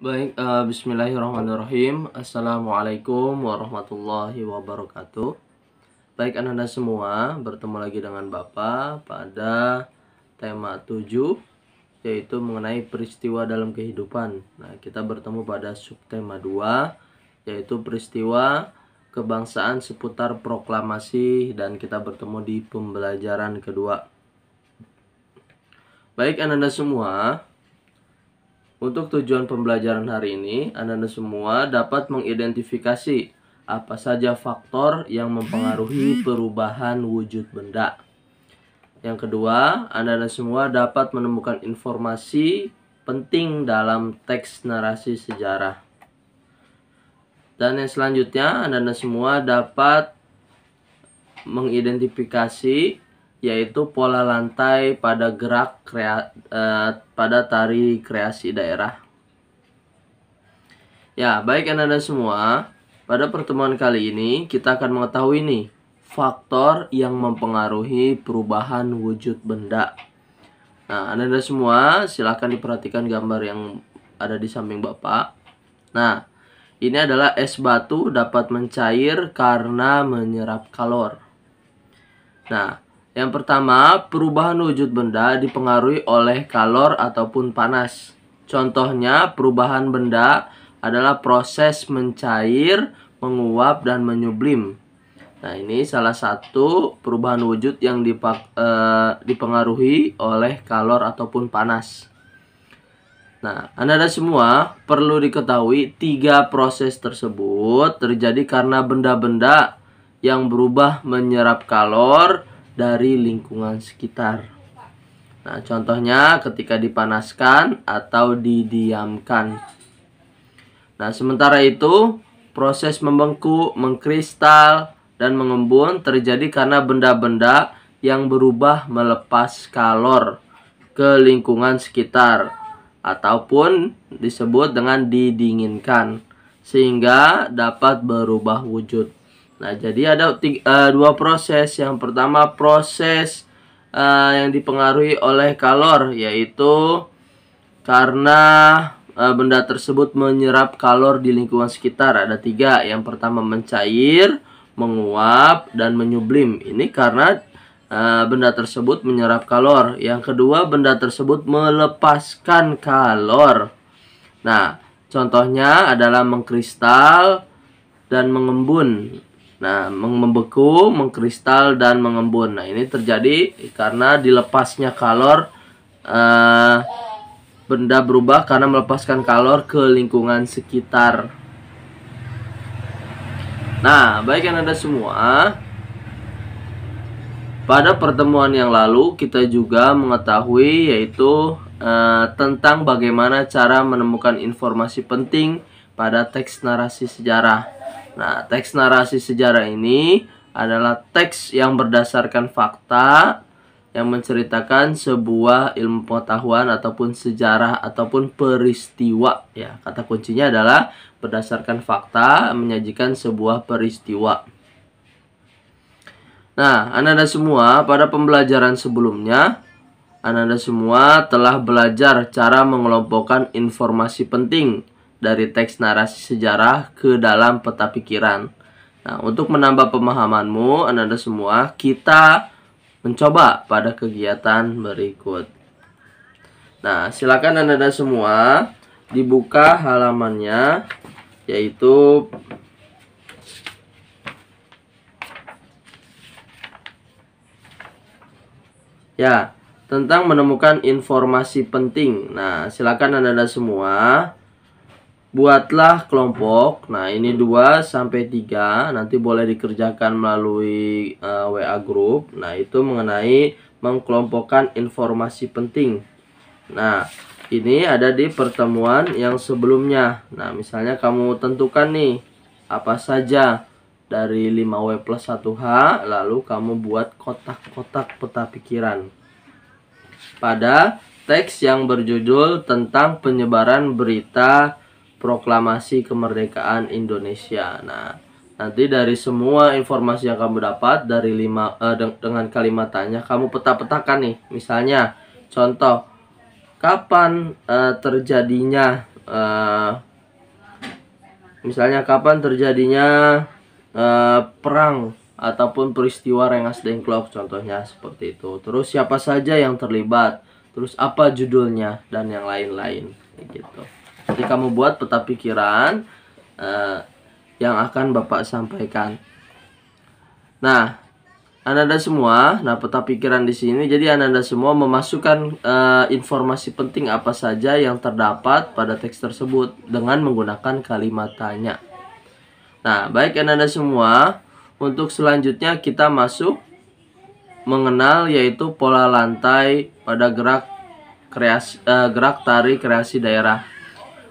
Baik, bismillahirrahmanirrahim. Assalamualaikum warahmatullahi wabarakatuh. Baik anak-anak semua, bertemu lagi dengan Bapak pada tema 7, yaitu mengenai peristiwa dalam kehidupan. Nah, kita bertemu pada subtema 2, yaitu peristiwa kebangsaan seputar proklamasi, dan kita bertemu di pembelajaran kedua. Baik anak-anak semua, untuk tujuan pembelajaran hari ini, Anda semua dapat mengidentifikasi apa saja faktor yang mempengaruhi perubahan wujud benda. Yang kedua, Anda semua dapat menemukan informasi penting dalam teks narasi sejarah. Dan yang selanjutnya, Anda semua dapat mengidentifikasi yaitu pola lantai pada pada tari kreasi daerah. Ya, baik anak-anak semua, pada pertemuan kali ini kita akan mengetahui nih faktor yang mempengaruhi perubahan wujud benda. Nah, anak-anak semua silakan diperhatikan gambar yang ada di samping Bapak. Nah, ini adalah es batu dapat mencair karena menyerap kalor. Nah, yang pertama, perubahan wujud benda dipengaruhi oleh kalor ataupun panas. Contohnya, perubahan benda adalah proses mencair, menguap, dan menyublim. Nah, ini salah satu perubahan wujud yang dipengaruhi oleh kalor ataupun panas. Nah, anak-anak semua perlu diketahui 3 proses tersebut terjadi karena benda-benda yang berubah menyerap kalor dari lingkungan sekitar. Nah, contohnya ketika dipanaskan atau didiamkan. Nah, sementara itu, proses membengkak, mengkristal, dan mengembun terjadi karena benda-benda yang berubah melepas kalor ke lingkungan sekitar ataupun disebut dengan didinginkan sehingga dapat berubah wujud. Nah, jadi ada 2 proses. Yang pertama, proses yang dipengaruhi oleh kalor, yaitu karena benda tersebut menyerap kalor di lingkungan sekitar. Ada 3. Yang pertama, mencair, menguap, dan menyublim. Ini karena benda tersebut menyerap kalor. Yang kedua, benda tersebut melepaskan kalor. Nah, contohnya adalah mengkristal dan mengembun. Nah, membeku, mengkristal, dan mengembun. Nah, ini terjadi karena dilepasnya kalor. Benda berubah karena melepaskan kalor ke lingkungan sekitar. Nah, baik anak-anak semua, pada pertemuan yang lalu kita juga mengetahui yaitu tentang bagaimana cara menemukan informasi penting pada teks narasi sejarah. Nah, teks narasi sejarah ini adalah teks yang berdasarkan fakta yang menceritakan sebuah ilmu pengetahuan ataupun sejarah ataupun peristiwa. Ya, kata kuncinya adalah berdasarkan fakta menyajikan sebuah peristiwa. Nah, anak-anak semua, pada pembelajaran sebelumnya anak-anak semua telah belajar cara mengelompokkan informasi penting dari teks narasi sejarah ke dalam peta pikiran. Nah, untuk menambah pemahamanmu, anak-anak semua, kita mencoba pada kegiatan berikut. Nah, silakan anak-anak semua dibuka halamannya, yaitu ya, tentang menemukan informasi penting. Nah, silakan anak-anak semua buatlah kelompok. Nah, ini 2 sampai 3. Nanti boleh dikerjakan melalui WA group. Nah, itu mengenai mengkelompokkan informasi penting. Nah, ini ada di pertemuan yang sebelumnya. Nah, misalnya kamu tentukan nih apa saja dari 5W+1H, lalu kamu buat kotak-kotak peta pikiran pada teks yang berjudul tentang penyebaran berita proklamasi kemerdekaan Indonesia. Nah, nanti dari semua informasi yang kamu dapat dari dengan kalimat tanya, kamu peta-petakan nih. Misalnya, contoh, kapan terjadinya Misalnya kapan terjadinya perang ataupun peristiwa Rengas Dengklok, contohnya seperti itu. Terus siapa saja yang terlibat, terus apa judulnya, dan yang lain-lain gitu. Jadi kamu buat peta pikiran yang akan Bapak sampaikan. Nah, Ananda semua, peta pikiran di sini. Jadi Ananda semua memasukkan informasi penting apa saja yang terdapat pada teks tersebut dengan menggunakan kalimat tanya. Nah, baik Ananda semua, untuk selanjutnya kita masuk mengenal yaitu pola lantai pada gerak tari kreasi daerah.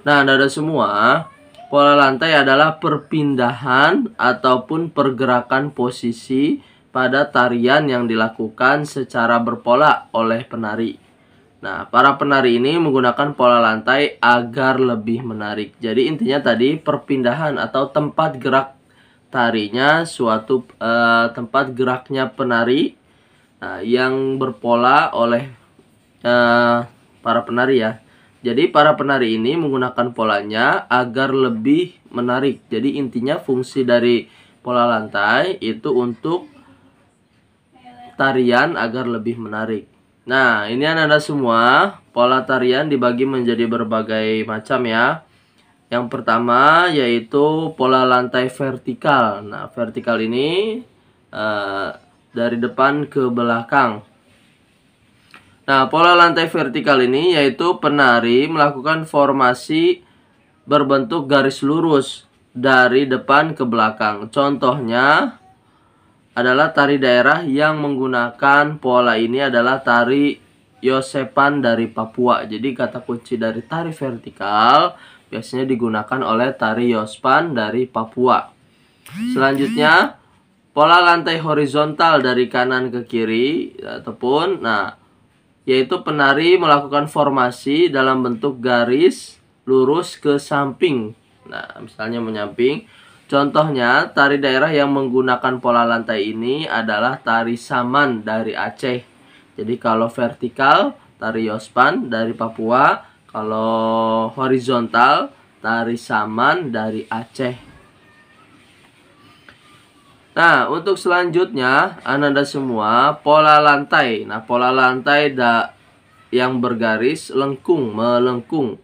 Nah, Ananda semua, pola lantai adalah perpindahan ataupun pergerakan posisi pada tarian yang dilakukan secara berpola oleh penari. Nah, para penari ini menggunakan pola lantai agar lebih menarik. Jadi intinya tadi perpindahan atau tempat gerak tarinya, suatu tempat geraknya penari yang berpola oleh para penari ya. Jadi para penari ini menggunakan polanya agar lebih menarik. Jadi intinya fungsi dari pola lantai itu untuk tarian agar lebih menarik. Nah, ini Ananda semua, pola tarian dibagi menjadi berbagai macam ya. Yang pertama yaitu pola lantai vertikal. Nah, vertikal ini dari depan ke belakang. Nah, pola lantai vertikal ini yaitu penari melakukan formasi berbentuk garis lurus dari depan ke belakang. Contohnya adalah tari daerah yang menggunakan pola ini adalah tari Yosepan dari Papua. Jadi kata kunci dari tari vertikal biasanya digunakan oleh tari Yospan dari Papua. Selanjutnya pola lantai horizontal dari kanan ke kiri ataupun yaitu penari melakukan formasi dalam bentuk garis lurus ke samping. Nah, misalnya menyamping. Contohnya, tari daerah yang menggunakan pola lantai ini adalah tari Saman dari Aceh. Jadi kalau vertikal, tari Yospan dari Papua. Kalau horizontal, tari Saman dari Aceh. Nah, untuk selanjutnya, Ananda semua, pola lantai. Nah, pola lantai yang bergaris lengkung, melengkung.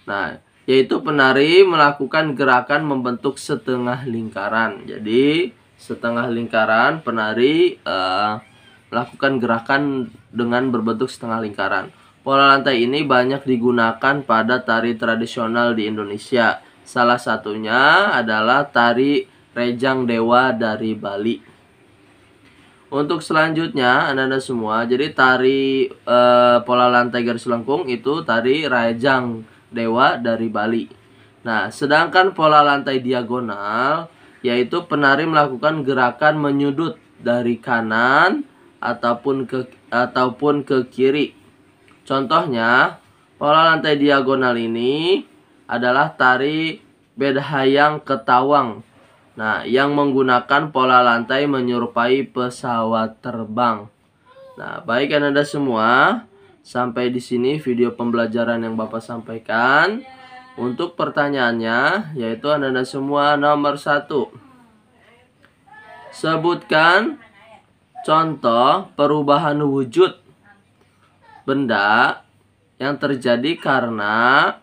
Nah, yaitu penari melakukan gerakan membentuk setengah lingkaran. Jadi setengah lingkaran, penari melakukan gerakan dengan berbentuk setengah lingkaran. Pola lantai ini banyak digunakan pada tari tradisional di Indonesia. Salah satunya adalah tari Rejang Dewa dari Bali. Untuk selanjutnya Anda semua, jadi tari pola lantai garis lengkung itu tari Rejang Dewa dari Bali. Nah, sedangkan pola lantai diagonal yaitu penari melakukan gerakan menyudut dari kanan ataupun ke kiri. Contohnya, pola lantai diagonal ini adalah tari Bedhayang Ketawang. Nah, yang menggunakan pola lantai menyerupai pesawat terbang. Nah, baik Anda semua, sampai di sini video pembelajaran yang Bapak sampaikan. Untuk pertanyaannya, yaitu Anda semua nomor 1. Sebutkan contoh perubahan wujud benda yang terjadi karena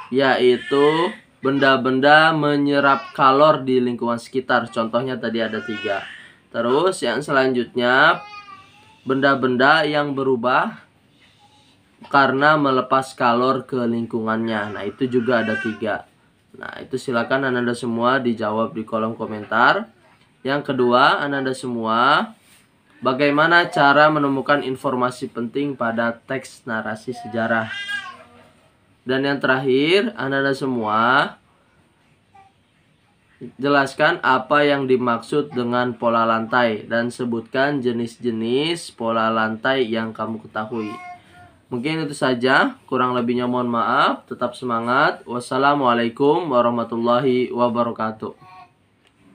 yaitu benda-benda menyerap kalor di lingkungan sekitar. Contohnya tadi ada 3. Terus yang selanjutnya, benda-benda yang berubah karena melepas kalor ke lingkungannya. Nah, itu juga ada 3. Nah, itu silakan Anda semua dijawab di kolom komentar. Yang kedua, Anda semua, bagaimana cara menemukan informasi penting pada teks narasi sejarah? Dan yang terakhir, Anda semua, jelaskan apa yang dimaksud dengan pola lantai dan sebutkan jenis-jenis pola lantai yang kamu ketahui. Mungkin itu saja, kurang lebihnya mohon maaf. Tetap semangat. Wassalamualaikum warahmatullahi wabarakatuh.